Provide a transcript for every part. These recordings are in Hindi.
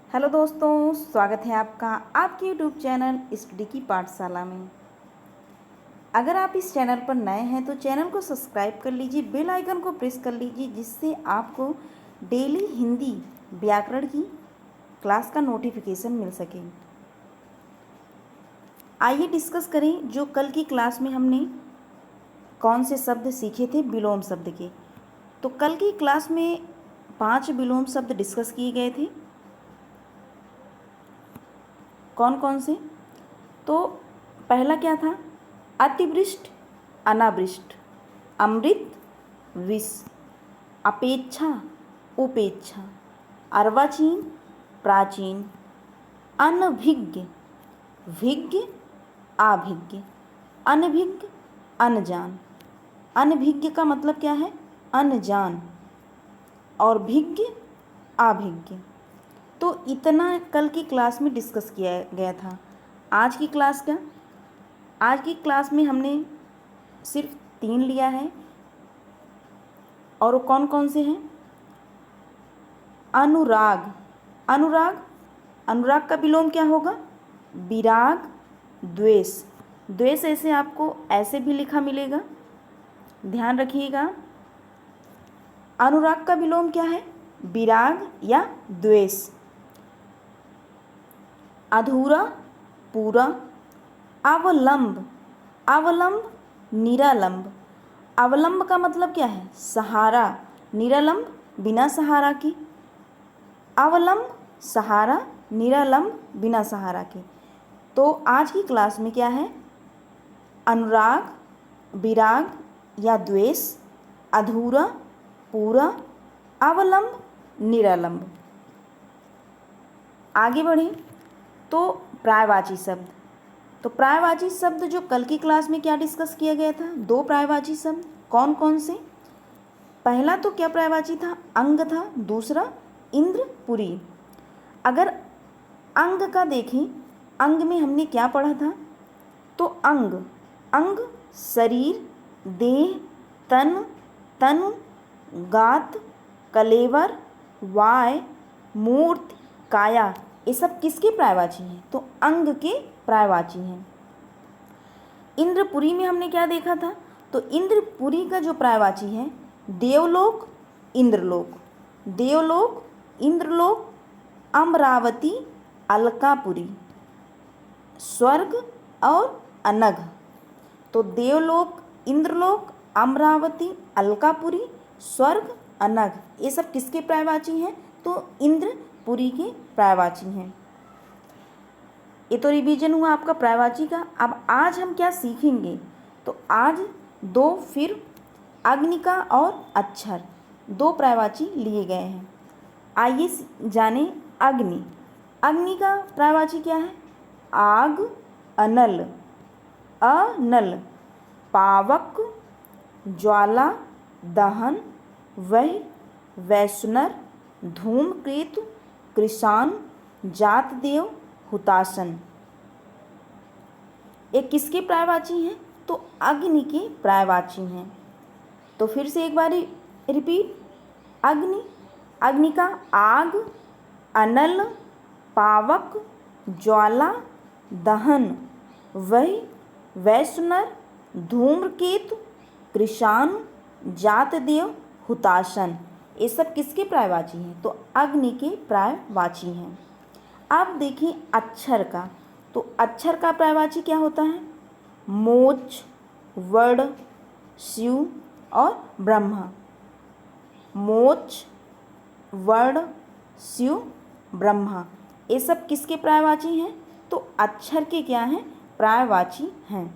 हेलो दोस्तों, स्वागत है आपका आपके यूट्यूब चैनल स्टडी की पाठशाला में। अगर आप इस चैनल पर नए हैं तो चैनल को सब्सक्राइब कर लीजिए, बेल आइकन को प्रेस कर लीजिए, जिससे आपको डेली हिंदी व्याकरण की क्लास का नोटिफिकेशन मिल सके। आइए डिस्कस करें जो कल की क्लास में हमने कौन से शब्द सीखे थे विलोम शब्द के। तो कल की क्लास में 5 विलोम शब्द डिस्कस किए गए थे। कौन कौन से? तो पहला क्या था? अतिवृष्ट, अनावृष्ट, अमृत, विष, अपेक्षा, उपेक्षा, अर्वाचीन, प्राचीन, अनभिज्ञ, भिज्ञ, अभिज्ञ, अनभिज्ञ, अनजान। अनभिज्ञ का मतलब क्या है? अनजान, और भिज्ञ, अभिज्ञ। तो इतना कल की क्लास में डिस्कस किया गया था। आज की क्लास का आज की क्लास में हमने सिर्फ 3 लिया है, और वो कौन कौन से हैं? अनुराग, अनुराग, अनुराग का विलोम क्या होगा? विराग, द्वेष। द्वेष ऐसे आपको ऐसे भी लिखा मिलेगा, ध्यान रखिएगा। अनुराग का विलोम क्या है? विराग या द्वेष। अधूरा, पूरा, अवलंब, अवलंब, निरालंब। अवलंब का मतलब क्या है? सहारा। निरालंब, बिना सहारा की। अवलंब, सहारा, निरालंब, बिना सहारा के। तो आज की क्लास में क्या है? अनुराग, विराग या द्वेष, अधूरा, पूरा, अवलंब, निरालंब। आगे बढ़ें तो पर्यायवाची शब्द। तो पर्यायवाची शब्द जो कल की क्लास में क्या डिस्कस किया गया था? 2 पर्यायवाची शब्द। कौन कौन से? पहला तो क्या पर्यायवाची था? अंग था। दूसरा इंद्रपुरी। अगर अंग का देखें, अंग में हमने क्या पढ़ा था? तो अंग, अंग शरीर, देह, तन, तनु, गात, कलेवर, वाय, मूर्ति, काया। ये सब किसके पर्यायवाची हैं? तो अंग के पर्यायवाची हैं। इंद्रपुरी में हमने क्या देखा था? तो इंद्रपुरी का जो पर्यायवाची है, देवलोक, इंद्रलोक। देवलोक, इंद्रलोक, अमरावती, अलकापुरी, स्वर्ग और अनघ। तो देवलोक, इंद्रलोक, अमरावती, अलकापुरी, स्वर्ग, अनघ, ये सब किसके पर्यायवाची हैं? तो इंद्रपुरी के पर्यायवाची हैं। ये तो रिवीजन हुआ आपका पर्यायवाची का। अब आज हम क्या सीखेंगे? तो आज 2 फिर अग्निका और अक्षर, 2 पर्यायवाची लिए गए हैं। आइए जाने अग्नि। अग्नि का पर्यायवाची क्या है? आग, अनल, अनल, पावक, ज्वाला, दहन, वह, वैष्णर, धूमकेतु, कृषाण, जातदेव, हुतासन। ये किसके पर्यायवाची हैं? तो अग्नि के पर्यायवाची हैं। तो फिर से एक बार रिपीट। अग्नि, अग्नि का आग, अनल, पावक, ज्वाला, दहन, वह, वैष्णर, धूम्रकेतु, कृषाण, जातदेव, हुतासन। ये सब किसके पर्यायवाची हैं? तो अग्नि के पर्यायवाची हैं। अब देखिए अक्षर का। तो अक्षर का पर्यायवाची क्या होता है? मोक्ष, वर्ण, शिव और ब्रह्मा। मोक्ष, वर्ण, शिव, ब्रह्मा, ये सब किसके पर्यायवाची हैं? तो अक्षर के क्या हैं? पर्यायवाची हैं।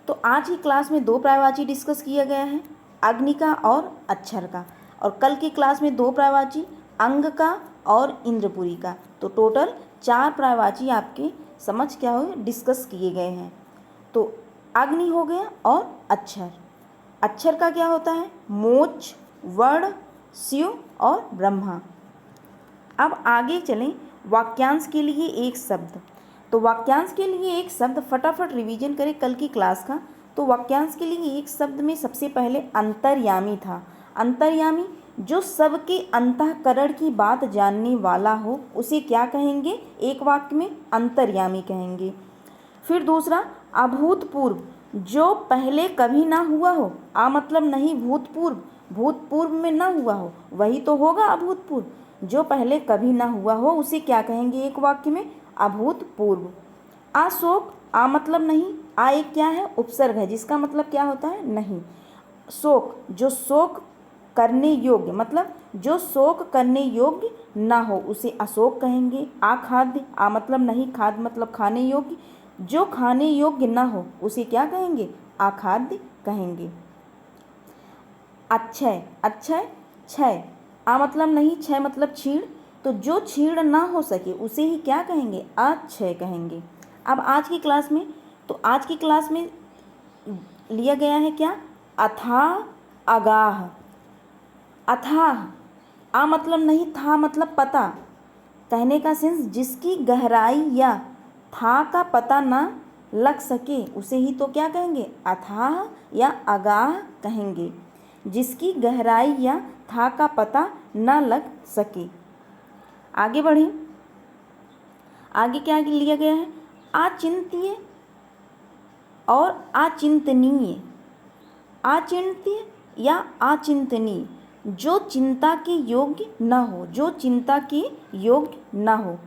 तो आज की क्लास में 2 पर्यायवाची डिस्कस किया गया है, अग्नि का और अक्षर का। और कल की क्लास में 2 पर्यायवाची, अंग का और इंद्रपुरी का। तो टोटल 4 पर्यायवाची आपके समझ क्या हो डिस्कस किए गए हैं। तो अग्नि हो गया और अक्षर। अक्षर का क्या होता है? मोक्ष, वर्ण, शिव और ब्रह्मा। अब आगे चलें वाक्यांश के लिए एक शब्द। तो वाक्यांश के लिए एक शब्द फटाफट रिवीजन करें कल की क्लास का। तो वाक्यांश के लिए एक शब्द में सबसे पहले अंतर्यामी था। अंतर्यामी जो सबके अंतःकरण की बात जानने वाला हो उसे क्या कहेंगे? एक वाक्य में अंतर्यामी कहेंगे। फिर दूसरा, अभूतपूर्व, जो पहले कभी ना हुआ हो। आ मतलब नहीं भूतपूर्व, भूतपूर्व में ना हुआ हो वही तो होगा अभूतपूर्व। जो पहले कभी ना हुआ हो उसे क्या कहेंगे एक वाक्य में? अभूतपूर्व। अशोक, आ मतलब नहीं, आ एक क्या है? उपसर्ग है जिसका मतलब क्या होता है? नहीं। शोक, जो शोक करने योग्य, मतलब जो शोक करने योग्य ना हो उसे अशोक कहेंगे। अखाद्य, आ मतलब नहीं, खाद्य मतलब खाने योग्य, जो खाने योग्य ना हो उसे क्या कहेंगे? अखाद्य कहेंगे। अक्षय, अक्षय क्षय, आ मतलब नहीं, क्षय मतलब छीण, तो जो छीण ना हो सके उसे ही क्या कहेंगे? अक्षय कहेंगे। अब आज की क्लास में, तो आज की क्लास में लिया गया है क्या? अथाह अगाह। अथाह, आ मतलब नहीं, था मतलब पता, कहने का सेंस जिसकी गहराई या था का पता ना लग सके उसे ही तो क्या कहेंगे? अथाह या अगाह कहेंगे। जिसकी गहराई या था का पता न लग सके। आगे बढ़ें, आगे क्या लिया गया है? अचिंत्य और अचिंतनीय। अचिंत्य या अचिंतनीय, जो चिंता के योग्य न हो, जो चिंता के योग्य न हो।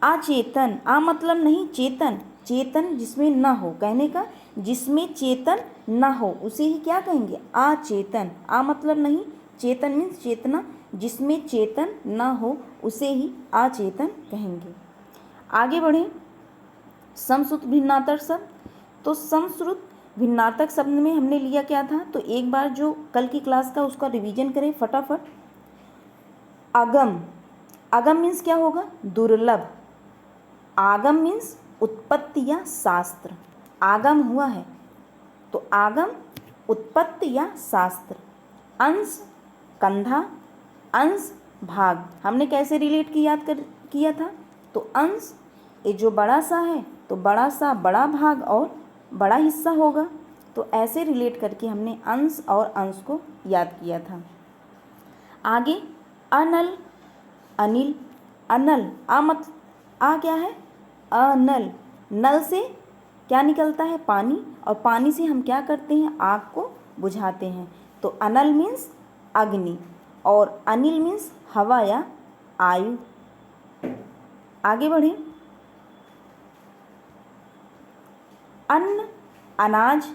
अचेतन, आ मतलब नहीं, चेतन, चेतन जिसमें न हो, कहने का जिसमें चेतन न हो उसे ही क्या कहेंगे? अचेतन। आ मतलब नहीं, चेतन मीन्स चेतना, जिसमें चेतन न हो उसे ही अचेतन कहेंगे। आगे बढ़ें, समश्रुत भिन्नार्थक शब्द। तो समश्रुत भिन्नार्थक शब्द में हमने लिया क्या था? तो एक बार जो कल की क्लास का उसका रिवीजन करें फटाफट। अगम, अगम मीन्स क्या होगा? दुर्लभ। आगम मीन्स उत्पत्ति या शास्त्र। आगम हुआ है तो आगम उत्पत्ति या शास्त्र। अंश कंधा, अंश भाग, हमने कैसे रिलेट की याद कर किया था? तो अंश ये जो बड़ा सा है तो बड़ा सा बड़ा भाग और बड़ा हिस्सा होगा, तो ऐसे रिलेट करके हमने अंश और अंश को याद किया था। आगे अनल, अनिल, अनल, आ क्या है? अनल, नल से क्या निकलता है? पानी, और पानी से हम क्या करते हैं? आग को बुझाते हैं। तो अनल मीन्स अग्नि और अनिल मीन्स हवा या आयु। आगे बढ़ें, अन्न, अनाज,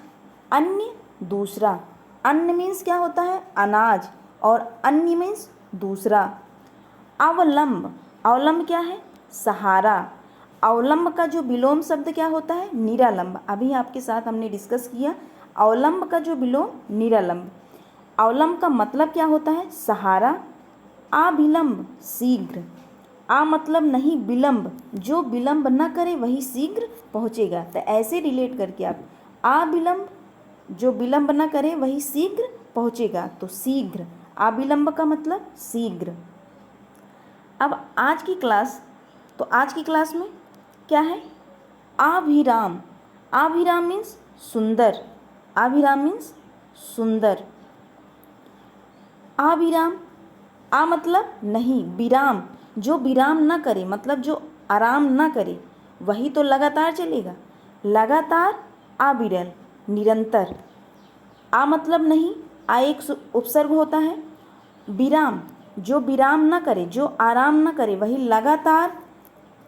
अन्य दूसरा। अन्न मीन्स क्या होता है? अनाज, और अन्य मीन्स दूसरा। अवलंब, अवलंब क्या है? सहारा। अवलंब का जो विलोम शब्द क्या होता है? निरालंब। अभी आपके साथ हमने डिस्कस किया अवलंब का जो विलोम निरालंब। अवलंब का मतलब क्या होता है? सहारा। अविलंब शीघ्र, आ मतलब नहीं विलंब, जो विलंब न करे वही शीघ्र पहुँचेगा। तो ऐसे रिलेट करके आप अविलंब, जो विलंब न करे वही शीघ्र पहुँचेगा, तो शीघ्र। अविलंब का मतलब शीघ्र। अब आज की क्लास, तो आज की क्लास में क्या है? अभिराम, अभिराम मीन्स सुंदर, अभिराम मीन्स सुंदर। अभिराम, आ मतलब नहीं, विराम, जो विराम न करे, मतलब जो आराम न करे वही तो लगातार चलेगा। लगातार, अविरल, निरंतर। आ मतलब नहीं, आ एक उपसर्ग होता है। विराम, जो विराम न करे, जो आराम न करे वही लगातार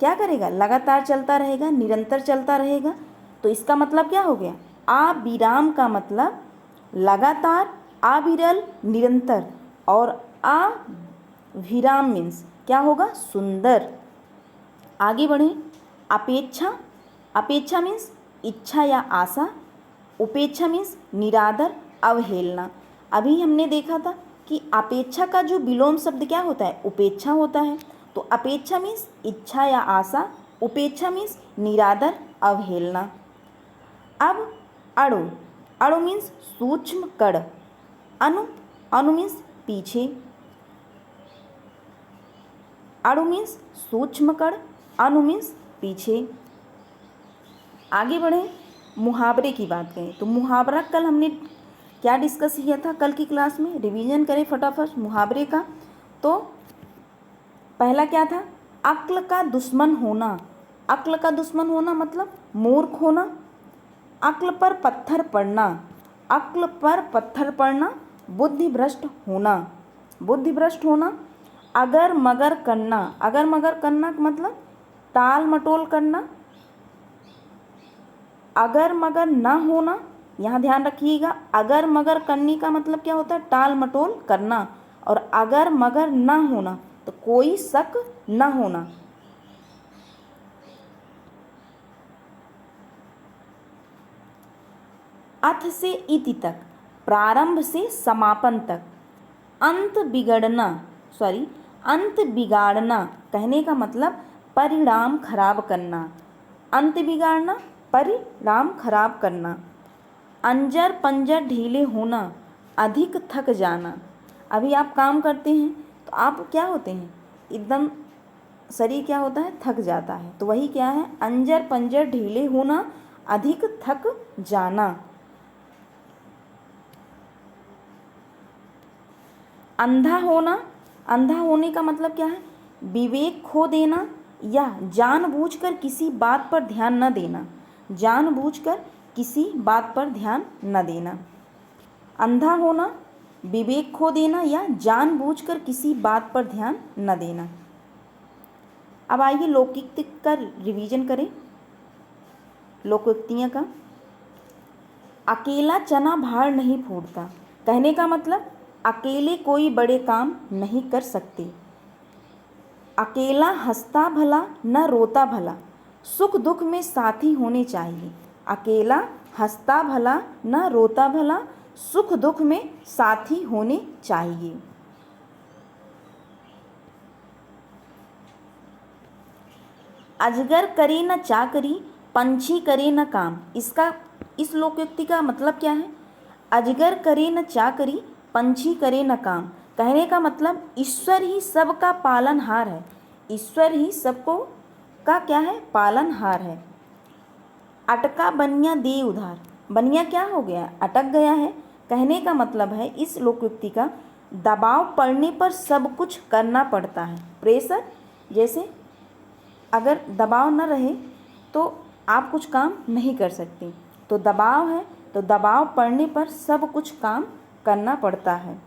क्या करेगा? लगातार चलता रहेगा, निरंतर चलता रहेगा। तो इसका मतलब क्या हो गया? अविराम का मतलब लगातार, अविरल, निरंतर, और अविराम मीन्स क्या होगा? सुंदर। आगे बढ़ें, अपेक्षा, अपेक्षा मीन्स इच्छा या आशा, उपेक्षा मीन्स निरादर, अवहेलना। अभी हमने देखा था कि अपेक्षा का जो विलोम शब्द क्या होता है? उपेक्षा होता है। तो अपेक्षा मीन्स इच्छा या आशा, उपेक्षा मीन्स निरादर, अवहेलना। अब अणु, अणु मीन्स सूक्ष्म कण। अणु, अणु मीन्स पीछे। अणु मीन्स सूक्ष्म कण, अणु मीन्स पीछे। आगे बढ़ें, मुहावरे की बात करें तो मुहावरा कल हमने क्या डिस्कस किया था कल की क्लास में, रिवीजन करें फटाफट मुहावरे का। तो पहला क्या था, अक्ल का दुश्मन होना। अक्ल का दुश्मन होना मतलब मूर्ख होना। अक्ल पर पत्थर पड़ना, अक्ल पर पत्थर पड़ना, बुद्धि भ्रष्ट होना, बुद्धि भ्रष्ट होना। अगर मगर करना, अगर मगर करना का मतलब टाल मटोल करना। अगर मगर ना होना, यहाँ ध्यान रखिएगा, अगर मगर करने का मतलब क्या होता है, टाल मटोल करना। और अगर मगर ना होना तो कोई शक ना होना। अथ से इति तक, प्रारंभ से समापन तक। अंत बिगाड़ना कहने का मतलब परिणाम खराब करना। अंत बिगाड़ना, परिणाम खराब करना। अंजर पंजर ढीले होना, अधिक थक जाना। अभी आप काम करते हैं तो आप क्या होते हैं, एकदम शरीर क्या होता है, थक जाता है। तो वही क्या है, अंजर पंजर ढीले होना, अधिक थक जाना। अंधा होना, अंधा होने का मतलब क्या है, विवेक खो देना या जानबूझकर किसी बात पर ध्यान न देना। जानबूझकर किसी बात पर ध्यान न देना। अंधा होना, विवेक खो देना या जानबूझकर किसी बात पर ध्यान न देना। अब आइए लोकोक्ति का रिवीजन करें, लोकोक्तियाँ का। अकेला चना भार नहीं फोड़ता कहने का मतलब अकेले कोई बड़े काम नहीं कर सकते। अकेला हंसता भला न रोता भला, सुख दुख में साथी होने चाहिए। अकेला हंसता भला न रोता भला, सुख दुख में साथी होने चाहिए। अजगर करे न चाकरी, पंछी करे न काम। इस लोकोक्ति का मतलब क्या है, अजगर करे न चाकरी, पंछी करे न काम। कहने का मतलब ईश्वर ही सबका पालनहार है। ईश्वर ही सबको का क्या है, पालनहार है। अटका बनिया दे उधार, बनिया क्या हो गया, अटक गया है। कहने का मतलब है इस लोकोक्ति का दबाव पड़ने पर सब कुछ करना पड़ता है। प्रेशर, जैसे अगर दबाव न रहे तो आप कुछ काम नहीं कर सकते। तो दबाव है तो दबाव पड़ने पर सब कुछ काम करना पड़ता है।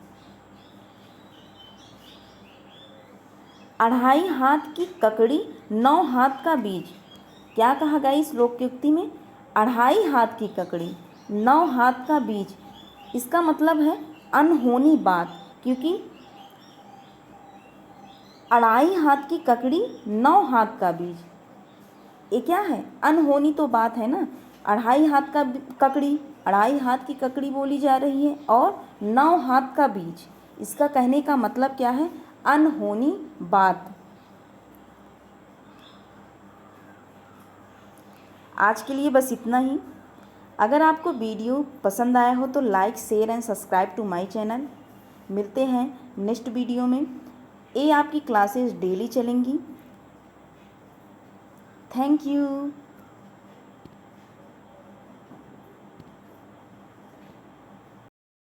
अढ़ाई हाथ की ककड़ी, 9 हाथ का बीज। क्या कहा गया इस लोकोक्ति में, अढ़ाई हाथ की ककड़ी, 9 हाथ का बीज। इसका मतलब है अनहोनी बात, क्योंकि अढ़ाई हाथ की ककड़ी 9 हाथ का बीज, ये क्या है, अनहोनी तो बात है ना। अढ़ाई हाथ का ककड़ी, अढ़ाई हाथ की ककड़ी बोली जा रही है और 9 हाथ का बीज। इसका कहने का मतलब क्या है, अनहोनी बात। आज के लिए बस इतना ही। अगर आपको वीडियो पसंद आया हो तो like share and subscribe to my channel. मिलते हैं नेक्स्ट वीडियो में। ये आपकी क्लासेस डेली चलेंगी। Thank you.